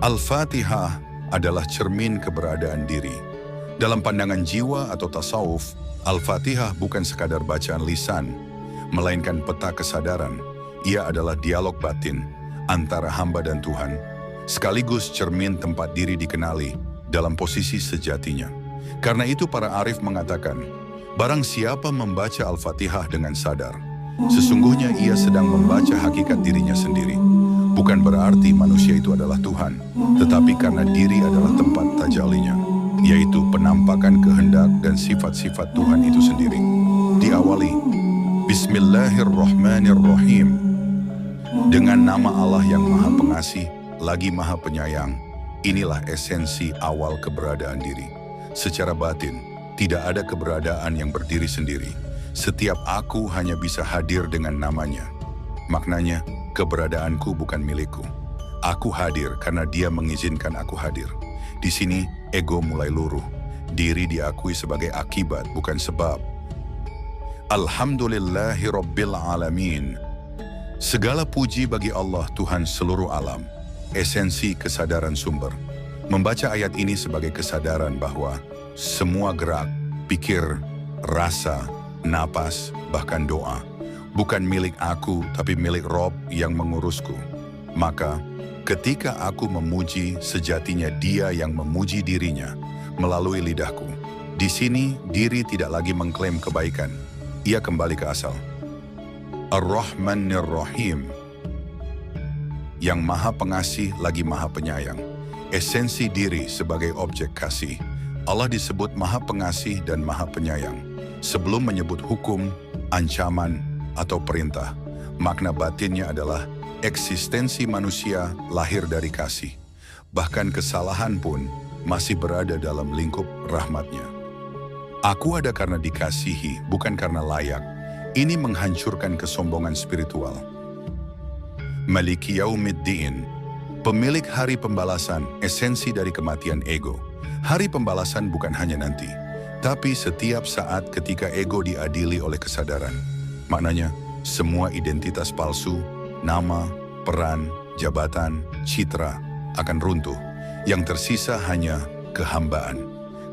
Al-Fatihah adalah cermin keberadaan diri. Dalam pandangan jiwa atau tasawuf, Al-Fatihah bukan sekadar bacaan lisan, melainkan peta kesadaran. Ia adalah dialog batin antara hamba dan Tuhan, sekaligus cermin tempat diri dikenali dalam posisi sejatinya. Karena itu para arif mengatakan, barang siapa membaca Al-Fatihah dengan sadar, sesungguhnya ia sedang membaca hakikat dirinya sendiri. Bukan berarti manusia itu adalah Tuhan, tetapi karena diri adalah tempat tajallinya, yaitu penampakan kehendak dan sifat-sifat Tuhan itu sendiri. Diawali, Bismillahirrahmanirrahim. Dengan nama Allah yang Maha Pengasih, lagi Maha Penyayang, inilah esensi awal keberadaan diri. Secara batin, tidak ada keberadaan yang berdiri sendiri. Setiap aku hanya bisa hadir dengan namanya. Maknanya, keberadaanku bukan milikku. Aku hadir karena Dia mengizinkan aku hadir. Di sini, ego mulai luruh. Diri diakui sebagai akibat, bukan sebab. Alhamdulillahirabbil alamin. Segala puji bagi Allah, Tuhan seluruh alam. Esensi kesadaran sumber. Membaca ayat ini sebagai kesadaran bahwa semua gerak, pikir, rasa, napas, bahkan doa, bukan milik aku, tapi milik Rob yang mengurusku. Maka, ketika aku memuji, sejatinya Dia yang memuji dirinya melalui lidahku. Di sini, diri tidak lagi mengklaim kebaikan. Ia kembali ke asal. Ar-Rahmanir-Rahim. Yang Maha Pengasih lagi Maha Penyayang. Esensi diri sebagai objek kasih. Allah disebut Maha Pengasih dan Maha Penyayang. Sebelum menyebut hukum, ancaman, atau perintah, makna batinnya adalah eksistensi manusia lahir dari kasih. Bahkan kesalahan pun masih berada dalam lingkup rahmatnya. Aku ada karena dikasihi, bukan karena layak. Ini menghancurkan kesombongan spiritual. Maliki Yaumiddin, pemilik hari pembalasan, esensi dari kematian ego. Hari pembalasan bukan hanya nanti, tapi setiap saat ketika ego diadili oleh kesadaran. Maknanya, semua identitas palsu, nama, peran, jabatan, citra akan runtuh. Yang tersisa hanya kehambaan,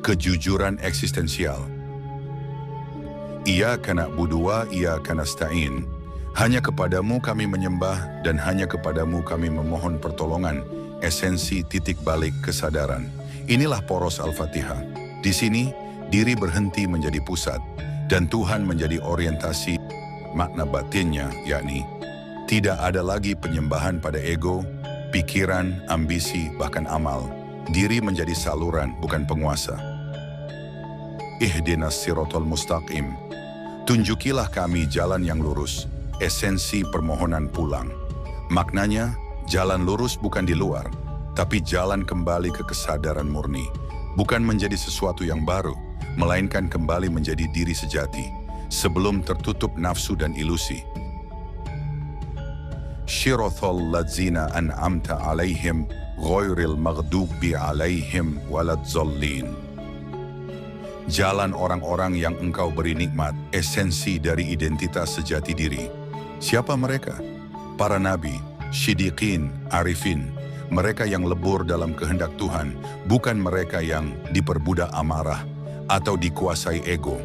kejujuran eksistensial. Iyyaka na'budu wa iyyaka nasta'in. Hanya kepadamu kami menyembah dan hanya kepadamu kami memohon pertolongan. Esensi titik balik kesadaran. Inilah poros Al-Fatihah. Di sini, diri berhenti menjadi pusat dan Tuhan menjadi orientasi. Makna batinnya yakni tidak ada lagi penyembahan pada ego, pikiran, ambisi, bahkan amal. Diri menjadi saluran, bukan penguasa. Ihdinas siratal mustaqim. Tunjukilah kami jalan yang lurus. Esensi permohonan pulang. Maknanya, jalan lurus bukan di luar, tapi jalan kembali ke kesadaran murni. Bukan menjadi sesuatu yang baru, melainkan kembali menjadi diri sejati, sebelum tertutup nafsu dan ilusi. Shirathal ladzina an'amta alaihim ghairil maghdubi alaihim waladzallin. Jalan orang-orang yang Engkau beri nikmat, esensi dari identitas sejati diri. Siapa mereka? Para nabi, syidiqin, arifin. Mereka yang lebur dalam kehendak Tuhan, bukan mereka yang diperbudak amarah atau dikuasai ego.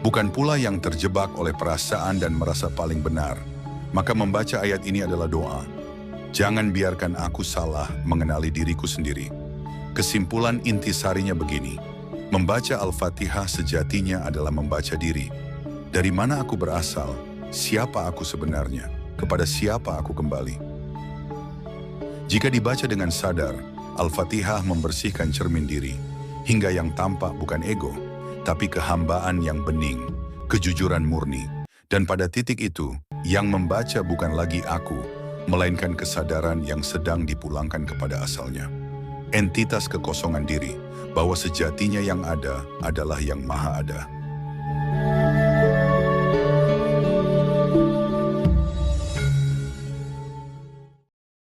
Bukan pula yang terjebak oleh perasaan dan merasa paling benar. Maka membaca ayat ini adalah doa. Jangan biarkan aku salah mengenali diriku sendiri. Kesimpulan intisarinya begini. Membaca Al-Fatihah sejatinya adalah membaca diri. Dari mana aku berasal? Siapa aku sebenarnya? Kepada siapa aku kembali? Jika dibaca dengan sadar, Al-Fatihah membersihkan cermin diri. Hingga yang tampak bukan ego, tapi kehambaan yang bening, kejujuran murni. Dan pada titik itu, yang membaca bukan lagi aku, melainkan kesadaran yang sedang dipulangkan kepada asalnya. Entitas kekosongan diri, bahwa sejatinya yang ada adalah yang maha ada.